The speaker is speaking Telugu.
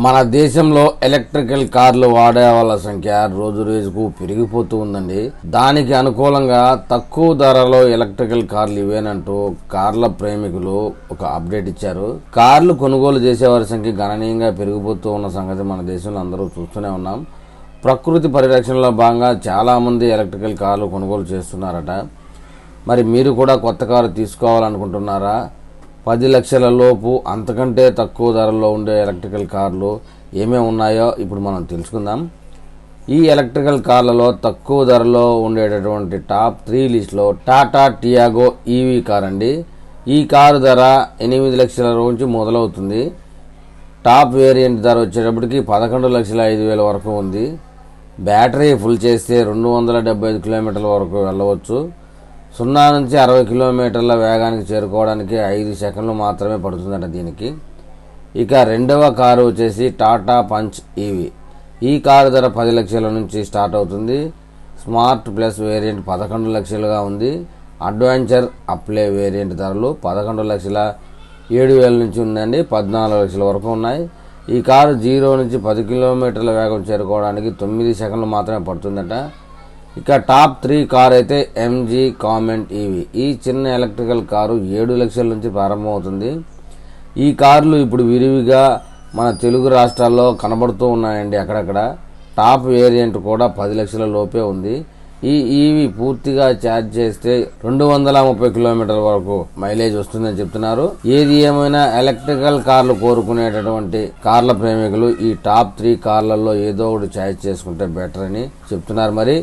మన దేశంలో ఎలక్ట్రికల్ కార్లు వాడే వాళ్ళ సంఖ్య రోజు రోజుకు పెరిగిపోతూ ఉందండి. దానికి అనుకూలంగా తక్కువ ధరలో ఎలక్ట్రికల్ కార్లు ఇవేనంటూ కార్ల ప్రేమికులు ఒక అప్డేట్ ఇచ్చారు. కార్లు కొనుగోలు చేసేవారి సంఖ్య గణనీయంగా పెరిగిపోతూ ఉన్న సంగతి మన దేశంలో అందరూ చూస్తూనే ఉన్నాం. ప్రకృతి పరిరక్షణలో భాగంగా చాలా మంది ఎలక్ట్రికల్ కార్లు కొనుగోలు చేస్తున్నారట. మరి మీరు కూడా కొత్త కారు తీసుకోవాలనుకుంటున్నారా? 10 లక్షల లోపు అంతకంటే తక్కువ ధరలో ఉండే ఎలక్ట్రికల్ కార్లు ఏమేమి ఉన్నాయో ఇప్పుడు మనం తెలుసుకుందాం. ఈ ఎలక్ట్రికల్ కార్లలో తక్కువ ధరలో ఉండేటటువంటి టాప్ 3 లిస్టులో టాటా టియాగో ఈవీ కార్ అండి. ఈ కారు ధర 8 లక్షల నుంచి మొదలవుతుంది. టాప్ వేరియంట్ ధర వచ్చేటప్పటికి 11,05,000 వరకు ఉంది. బ్యాటరీ ఫుల్ చేస్తే 275 కిలోమీటర్ల వరకు వెళ్ళవచ్చు. 0 నుంచి 60 కిలోమీటర్ల వేగానికి చేరుకోవడానికి 5 సెకండ్లు మాత్రమే పడుతుందట దీనికి. ఇక రెండవ కారు వచ్చేసి టాటా పంచ్ ఈవీ. ఈ కారు ధర 10 లక్షల నుంచి స్టార్ట్ అవుతుంది. స్మార్ట్ ప్లస్ వేరియంట్ 11 లక్షలుగా ఉంది. అడ్వెంచర్ అప్లే వేరియంట్ ధరలు 11,07,000 నుంచి ఉందండి. 14 లక్షల వరకు ఉన్నాయి. ఈ కారు 0 నుంచి 10 కిలోమీటర్ల వేగం చేరుకోవడానికి 9 సెకండ్లు మాత్రమే పడుతుందట. ఇక టాప్ 3 కార్ అయితే ఎంజీ కామెంట్ ఈవీ. ఈ చిన్న ఎలక్ట్రికల్ కారు 7 లక్షల నుంచి ప్రారంభమవుతుంది. ఈ కార్లు ఇప్పుడు విరివిగా మన తెలుగు రాష్ట్రాల్లో కనబడుతూ ఉన్నాయండి అక్కడక్కడ. టాప్ వేరియంట్ కూడా 10 లక్షల లోపే ఉంది. ఈ ఈవీ పూర్తిగా ఛార్జ్ చేస్తే 230 కిలోమీటర్ల వరకు మైలేజ్ వస్తుందని చెప్తున్నారు. ఏది ఏమైనా ఎలక్ట్రికల్ కార్లు కోరుకునేటటువంటి కార్ల ప్రేమికులు ఈ టాప్ 3 కార్లలో ఏదో ఒకటి ఛార్జ్ చేసుకుంటే బెటర్ అని చెప్తున్నారు. మరి